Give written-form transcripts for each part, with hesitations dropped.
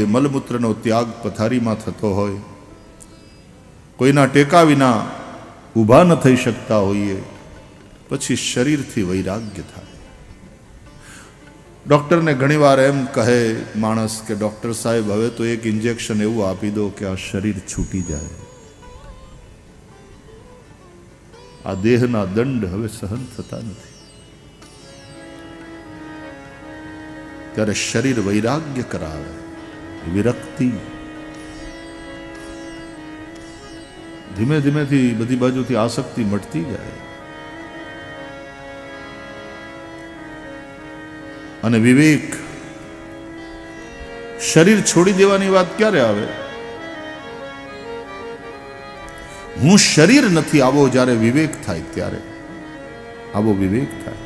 મલમૂત્રનો ત્યાગ પથારીમાં થતો હોય, કોઈના ટેકા વિના ઊભા ન થઈ શકતા હોઈએ, પછી શરીરથી વૈરાગ્ય થાય. ડૉક્ટરને ઘણીવાર એમ કહે માણસ કે ડૉક્ટર સાહેબ હવે તો એક ઇન્જેક્શન એવું આપી દો કે આ શરીર છૂટી જાય, આ દેહના દંડ હવે સહન થતા નથી. ત્યારે શરીર વૈરાગ્ય કરાવે, વિરક્તિ. ધીમે ધીમેથી બધી બાજુથી આસક્તિ મટતી જાય અને વિવેક. શરીર છોડી દેવાની વાત ક્યારે આવે? હું શરીર નથી આવો જ્યારે વિવેક થાય ત્યારે આવો વિવેક થાય.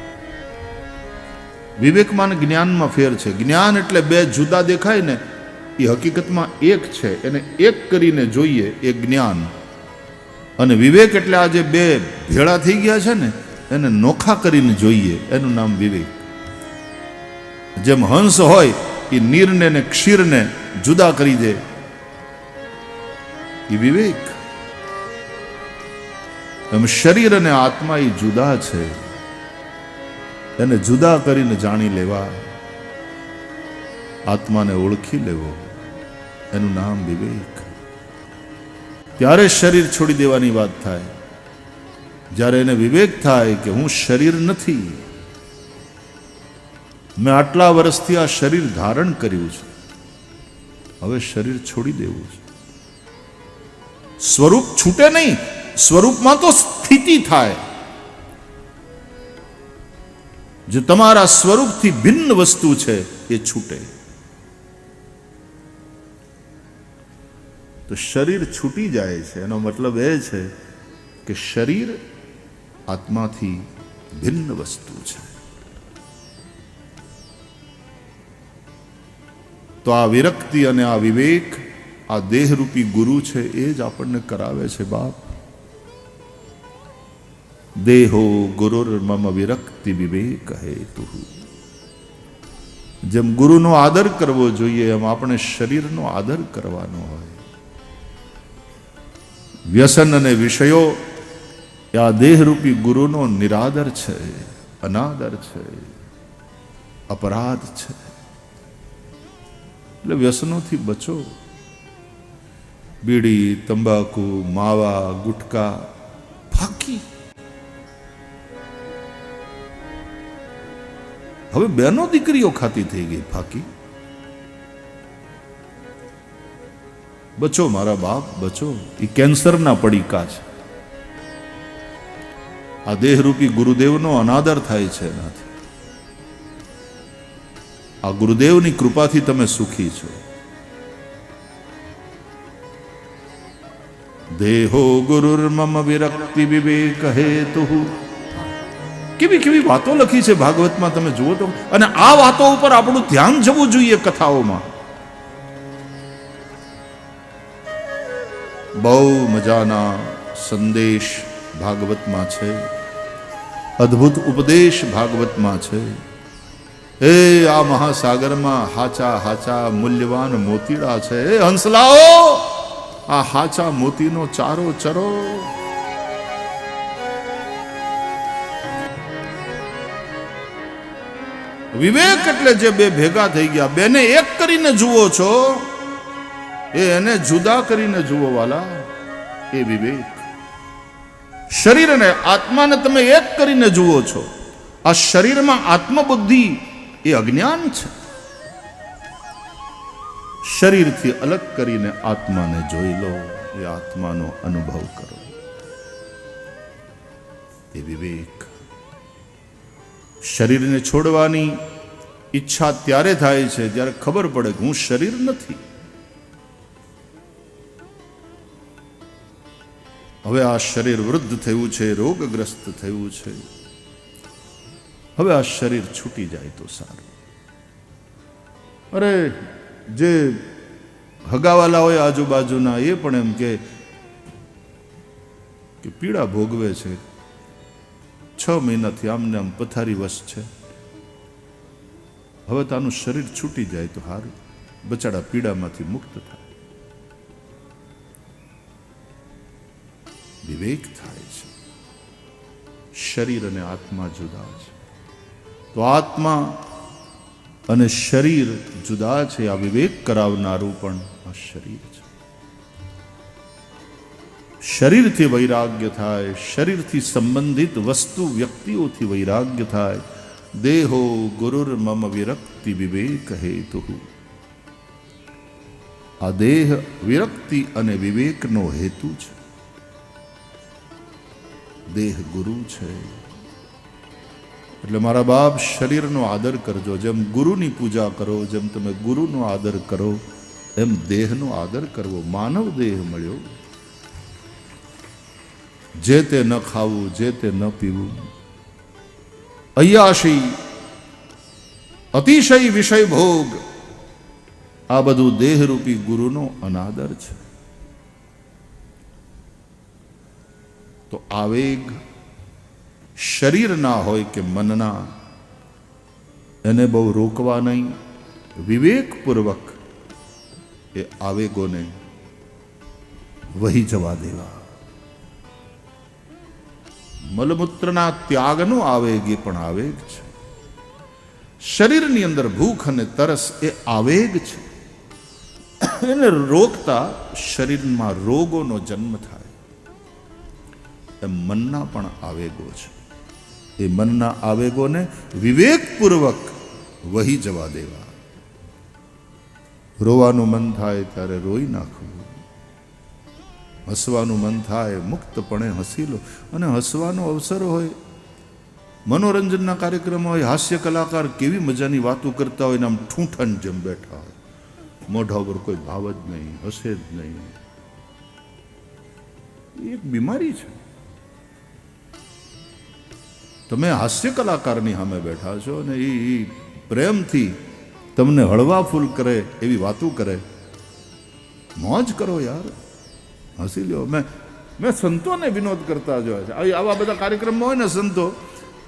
વિવેકમાં અને જ્ઞાનમાં ફેર છે. જ્ઞાન એટલે બે જુદા દેખાય ને, એ હકીકતમાં એક છે, એને એક કરીને જોઈએ એ જ્ઞાન. અને વિવેક એટલે આ જે બે ભેળા થઈ ગયા છે ને, એને નોખા કરીને જોઈએ એનું નામ વિવેક. જેમ હંસ હોય એ નીરને ને ક્ષીરને જુદા કરી દે, એ વિવેક. એમ શરીર અને આત્મા એ જુદા છે, એને જુદા કરીને જાણી લેવા, આત્માને ઓળખી લેવો, એનું નામ વિવેક. ત્યારે શરીર છોડી દેવાની વાત થાય, જ્યારે એને વિવેક થાય કે હું શરીર નથી, મેં આટલા વર્ષથી આ શરીર ધારણ કર્યું છે, હવે શરીર છોડી દેવું છે. સ્વરૂપ છૂટે નહીં, સ્વરૂપમાં તો સ્થિતિ થાય. જે તમારા સ્વરૂપથી ભિન્ન વસ્તુ છે એ છૂટે. તો શરીર છૂટી જાય છે એનો મતલબ એ છે કે શરીર આત્માથી ભિન્ન વસ્તુ છે. તો આ વિરક્તિ અને આ વિવેક, આ દેહરૂપી ગુરુ છે એ જ આપણને કરાવે છે. બાપ, દેહો ગુરુર મમ વિરક્તિ વિવેક હેતુ. જેમ ગુરુનો આદર કરવો જોઈએ એમ આપણે શરીરનો આદર કરવાનો હોય. વ્યસન અને વિષયો એ આ દેહરૂપી ગુરુનો નિરાદર છે, અનાદર છે, અપરાધ છે. એટલે વ્યસનોથી બચો. બીડી, તંબાકુ, માવા, ગુટકા, ફાકી. હવે બેનો દીકરીઓ ખાતી થઈ ગઈ ફાકી. બચો મારા બાપ, બચો. એ કેન્સરના પડીકા છે. આ દેહરૂપી ગુરુદેવનો અનાદર થાય છે એનાથી. આ ગુરુદેવની કૃપાથી તમે સુખી છો. દેહો ગુરુર મમ વિરક્તિ વિવેક હેતુ. કેવી કેવી વાતો લખી છે ભાગવતમાં, તમે જુઓ તો. અને આ વાતો ઉપર આપણું ધ્યાન જવું જોઈએ કથાઓમાં. બહુ મજાના સંદેશ ભાગવતમાં છે, અદ્ભુત ઉપદેશ ભાગવતમાં છે. એ આ મહાસાગરમાં હાચા હાચા મૂલ્યવાન મોતીડા છે. એ હંસલાઓ, આ હાચા મોતીનો ચારો ચરો. વિવેક એટલે જે બે ભેગા થઈ ગયા, બેને એક કરીને જુઓ છો, એને જુદા કરીને જુઓ વાલા, એ વિવેક. શરીર અને આત્માને તમે એક કરીને જુઓ છો. આ શરીરમાં આત્મબુદ્ધિ એ અજ્ઞાન છે. શરીરથી અલગ કરીને આત્માને જોઈ લો, એ આત્માનો અનુભવ કરો, એ વિવેક. શરીરને છોડવાની ઈચ્છા ત્યારે થાય છે જ્યારે ખબર પડે કે હું શરીર નથી. હવે આ શરીર વૃદ્ધ થયું છે, રોગગ્રસ્ત થયું છે, હવે આ શરીર છૂટી જાય તો સારું. અરે જે હગાવાલા હોય આજુબાજુના એ પણ એમ કે પીડા ભોગવે છે, 6 મહિનાથી આમને આમ પથારી વશ છે, હવે તાનું શરીર છૂટી જાય તો સારું. બચાડા પીડામાંથી મુક્ત થાય, વિવેક થાય છે. શરીર અને આત્મા જુદા છે, તો આત્મા અને શરીર જુદા છે. આ વિવેક કરાવનારું પણ આ શરીર છે. શરીરથી વૈરાગ્ય થાય, શરીરથી સંબંધિત વસ્તુ વ્યક્તિઓથી વૈરાગ્ય થાય. દેહો ગુરુર મમ વિરક્તિ વિવેક હેતુ. આ દેહ વિરક્તિ અને વિવેકનો હેતુ છે. દેહ ગુરુ છે. એટલે મારા બાપ, શરીરનો આદર કરજો. જેમ ગુરુની પૂજા કરો, જેમ તમે ગુરુનો આદર કરો, એમ દેહનો આદર કરવો. માનવ દેહ મળ્યો, જે તે ન ખાવું, જે તે ન પીવું, અય્યાશી, અતિશય વિષય ભોગ, આ બધું દેહરૂપી ગુરુનો અનાદર છે. તો આવેગ શરીરના હોય કે મનના, એને બહુ રોકવા નહીં. વિવેકપૂર્વક એ આવેગોને વહી જવા દેવા. મલમૂત્રના ત્યાગનો આવેગ એ પણ આવેગ છે. શરીરની અંદર ભૂખ અને તરસ એ આવેગ છે. એને રોકતા શરીરમાં રોગોનો જન્મ થાય. એમ મનના પણ આવેગો છે. એ મનના આવેગોને વિવેકપૂર્વક વહી જવા દેવા. રોવાનું મન થાય ત્યારે રોઈ નાખવું. હસવાનું મન થાય મુક્તપણે હસી લો. અને હસવાનો અવસર હોય, મનોરંજનના કાર્યક્રમ હોય, હાસ્ય કલાકાર કેવી મજાની વાતો કરતા હોય ને આમ ઠૂંઠણ જેમ બેઠા હોય, મોઢા ઉપર કોઈ ભાવ જ નહીં, હસે જ નહીં. એ એક બીમારી છે. તમે હાસ્ય કલાકારની સામે બેઠા છો અને એ પ્રેમથી તમને હળવા ફૂલ કરે એવી વાતો કરે, મોજ કરો યાર, હસી લ્યો. મેં સંતોને વિનોદ કરતા જોયા છે. આવા બધા કાર્યક્રમમાં હોય ને સંતો,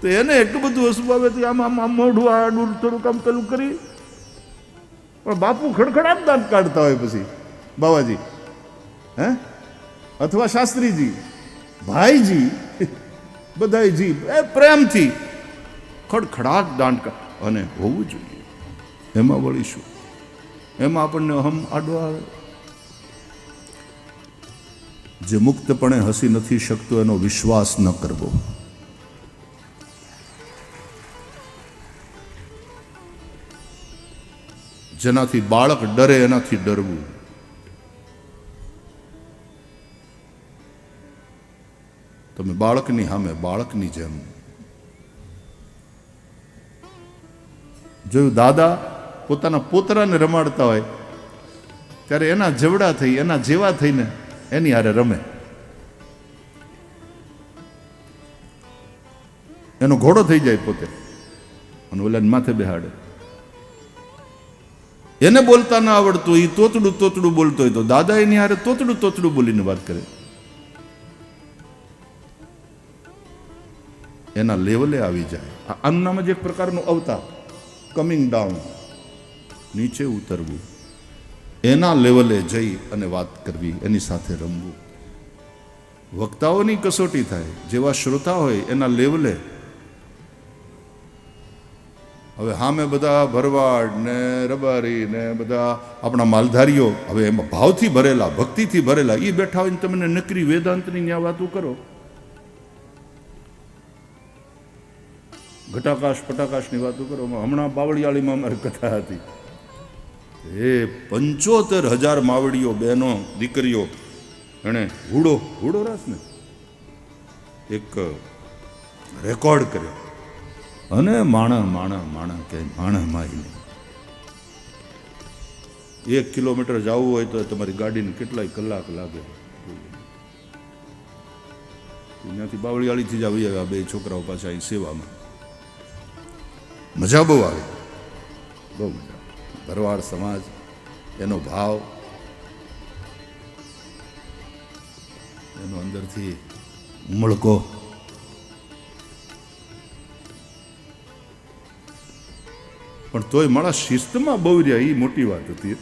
તો એને એટલું બધું હસવું આવે તો આમ આમ મોઢું આડું થોડુંક આમ પેલું કરી, પણ બાપુ ખડખડાટ દાંત કાઢતા હોય પછી બાવાજી, હે, અથવા શાસ્ત્રીજી, ભાઈજી, બધાયજી એ પ્રેમથી ખડખડાટ દાંત અને હોવું જોઈએ. એમાં વળી શું, એમાં આપણને અહમ આડો આવે. જે મુક્તપણે હસી નથી શકતો એનો વિશ્વાસ ન કરવો. જેનાથી બાળક ડરે એનાથી ડરવું. તમે બાળકની સામે બાળકની જેમ જોયું, દાદા પોતાના પોતરાને રમાડતા હોય ત્યારે એના જવડા થઈ, એના જેવા થઈને એની હારે રમે. એનો ઘોડો થઈ જાય પોતે અને ઓલાને માથે બેહાડે. એને બોલતા ના આવડતું, એ તોતડું તોતડું બોલતો હોય તો દાદા એની હારે તોતડું તોતડું બોલીને વાત કરે. એના લેવલે આવી જાય. આનું નામ જ એક પ્રકારનું અવતાર, કમિંગ ડાઉન, નીચે ઉતરવું. એના લેવલે જઈ અને વાત કરવી, એની સાથે રમવું. વક્તાઓની કસોટી થાય, જેવા શ્રોતા હોય એના લેવલે. હવે સામે બધા ભરવાડ ને રબારી ને બધા આપણા માલધારીઓ, હવે એમાં ભાવથી ભરેલા, ભક્તિથી ભરેલા, એ બેઠા હોય ને તમને નકરી વેદાંતની ન્યા વાતો કરો. ઘટાકાશ પટાકાશની વાતો કરો. હમણાં બાવળિયાળીમાં અમારી કથા હતી. એ 75,000 માવડીઓ, બહેનો, દીકરીઓ, એણે હુડો રાસ ને એક રેકોર્ડ કર્યો. અને માણા કે માણા માઈ 1 કિલોમીટર જવું હોય તો તમારી ગાડીને કેટલાય કલાક લાગે. ત્યાંથી બાવળિયાળીથી જ આવી આવ્યા બે છોકરાઓ પાછા અહીં સેવામાં. મજા બહુ આવે, બહુ મજા. ભરવાડ સમાજ, એનો ભાવ, એનો અંદરથી ઉમળકો. પણ તોય મારા શિસ્તમાં બહુ રહ્યા, એ મોટી વાત હતી.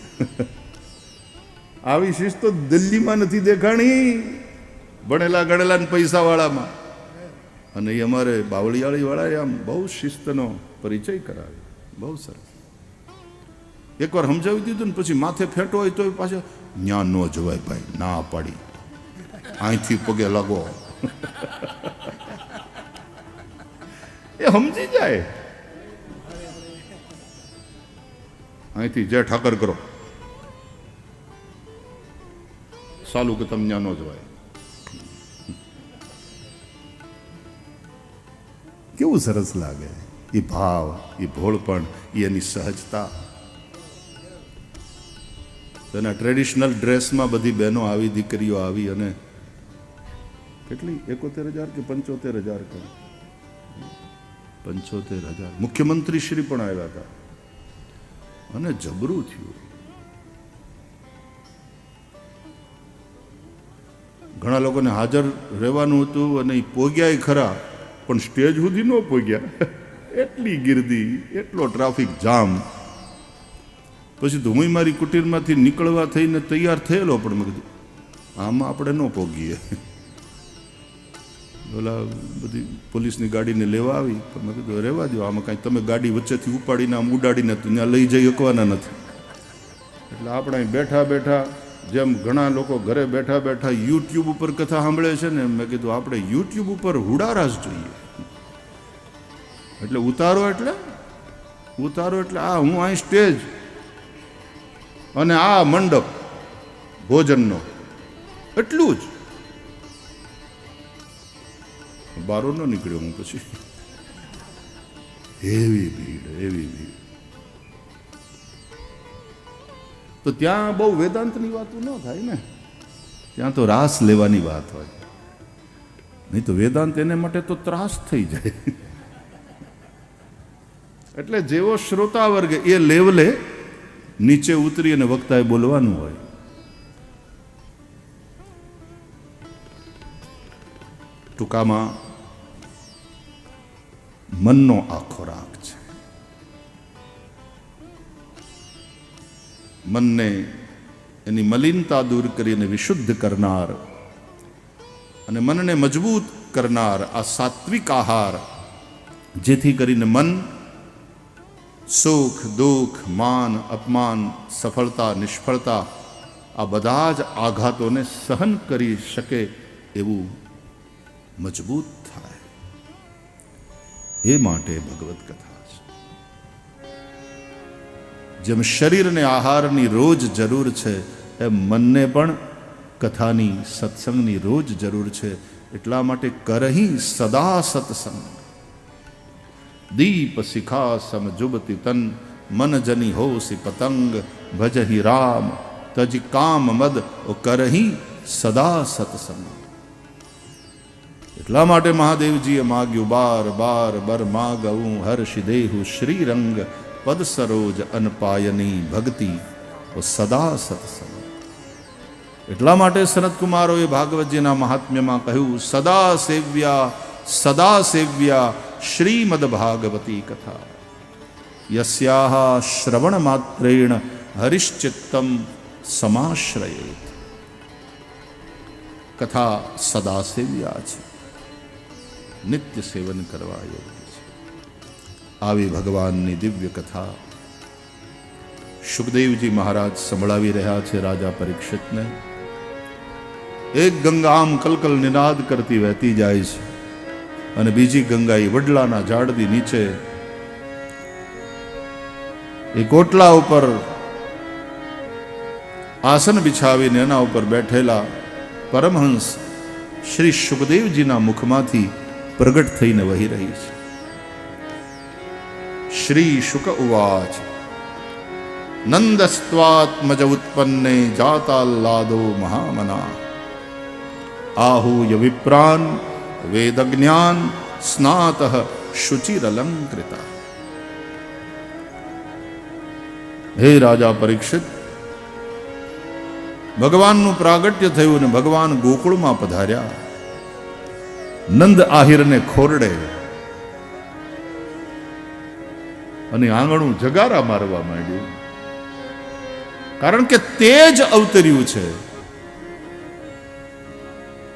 આવી શિસ્ત તો દિલ્હીમાં નથી દેખાણી, ભણેલા ગણેલા ને પૈસાવાળામાં. અને એ અમારે બાવળિયાળી વાળાએ આમ બહુ શિસ્તનો પરિચય કરાવ્યો, બહુ સરસ. એકવાર સમજાવી દીધું ને પછી માથે ફેંટો હોય તો પાછા ન્યા ન જવાય ભાઈ, ના પાડી, અહીંથી પગે લાગો. એ સમજી જાય, અહીંથી જે ઠાકર કરો સાલું કે તમે ન્યા ન જવાય. કેવું સરસ લાગે એ ભાવ, એ ભોળપણ, એની સહજતા. તેના ટ્રેડિશનલ ડ્રેસમાં બધી બહેનો આવી, દીકરીઓ આવી, અને કેટલી 71,000 કે 75,000 કરી, 75,000. મુખ્યમંત્રી શ્રી પણ આવ્યા હતા અને જબરું થયું. ઘણા લોકોને હાજર રહેવાનું હતું અને એ પોગ્યા ખરા, પણ સ્ટેજ સુધી ન પહોંચ્યા. એટલી ગીર્દી, એટલો ટ્રાફિક જામ. પછી તો હું મારી કુટીરમાંથી નીકળવા થઈને તૈયાર થયેલો, પણ મેં કીધું આમાં આપણે ન પહોંચીએ. ઓલા બધી પોલીસની ગાડીને લેવા આવી, પણ મેં કીધું રહેવા દો, આમાં કાંઈ તમે ગાડી વચ્ચેથી ઉપાડીને આમ ઉડાડીને ત્યાં લઈ જઈ શકવાના નથી. એટલે આપણે અહીં બેઠા બેઠા, જેમ ઘણા લોકો ઘરે બેઠા બેઠા યુટ્યુબ ઉપર કથા સાંભળે છે ને, મેં કીધું આપણે યુટ્યુબ ઉપર હુડારાસ જોઈએ. એટલે ઉતારો એટલે આ હું અહીં સ્ટેજ અને આ મંડપ ભોજનનો, એટલું જ. બારો ન નીકળ્યો હું પછી. એવી ભીડ. તો ત્યાં બહુ વેદાંતની વાતો ન થાય ને, ત્યાં તો રાસ લેવાની વાત હોય. નહીં તો વેદાંત એને માટે તો ત્રાસ થઈ જાય. એટલે જેવો શ્રોતા વર્ગ એ લેવલે નીચે ઉતરી અને વક્તાએ બોલવાનું હોય. ટૂંકામાં મનનો આ ખોરાક છે. મનને એની મલિનતા દૂર કરીને વિશુદ્ધ કરનાર અને મનને મજબૂત કરનાર આ સાત્વિક આહાર, જેથી કરીને મન સુખ દુઃખ, માન અપમાન, સફળતા નિષ્ફળતા આ બધા જ આઘાતોને સહન કરી શકે એવું મજબૂત થાય. એ માટે ભગવત કથા છે. જેમ શરીરને આહારની રોજ જરૂર છે, એમ મનને પણ કથાની, સત્સંગની રોજ જરૂર છે. એટલા માટે કરહી સદા સત્સંગ, દીપ શિખા સમ જુબતી તન, મન જની હોસી પતંગ, ભજહી રામ તજ કામ મદ, ઓ કરહી સદા સત્સંગ. એટલા માટે મહાદેવજીએ માગ્યું, બાર બાર બર માગવું હર્ષિ દેહુ શ્રીરંગ, પદ સરોજ અનપાયની ભક્તિ, ઓ સદા સત્સંગ. એટલા માટે સનતકુમારોએ ભાગવતજીના મહાત્મ્યમાં કહ્યું, સદા સેવ્યા શ્રીમદ ભાગવતી કથા, યસ્યાહ શ્રવણ માત્રેણ હરિશ્ચિત્તમ સમાશ્રયેત. કથા સદા સેવ્યા છે, નિત્ય સેવન કરવા યોગ્ય છે. આવી ભગવાનની દિવ્ય કથા સુખદેવજી મહારાજ સંભળાવી રહ્યા છે રાજા પરીક્ષિતને. એક ગંગા આમ કલકલ નિનાદ કરતી વહેતી જાય છે, અને બીજી ગંગા એ વડલાના ઝાડની નીચે એક ઓટલા ઉપર આસન બિછાવીને એના ઉપર બેઠેલા પરમહંસ શ્રી સુખદેવજીના મુખમાંથી પ્રગટ થઈને વહી રહી છે. શ્રી શુક ઉવાચ, નંદસ્ત્વાત્મજ ઉત્પન્ને જાતાલ્લાદો મહામના, આહૂય વિપ્રાન વેદજ્ઞાન સ્નાતઃ શુચિરલંકૃતા. હે રાજા પરીક્ષિત, ભગવાનનું પ્રાગટ્ય થયું અને ભગવાન ગોકુળમાં પધાર્યા. નંદ આહિરને ખોરડે અને આંગણું જગારા મારવા માંડ્યું. કારણ કે તે જ અવતર્યું છે.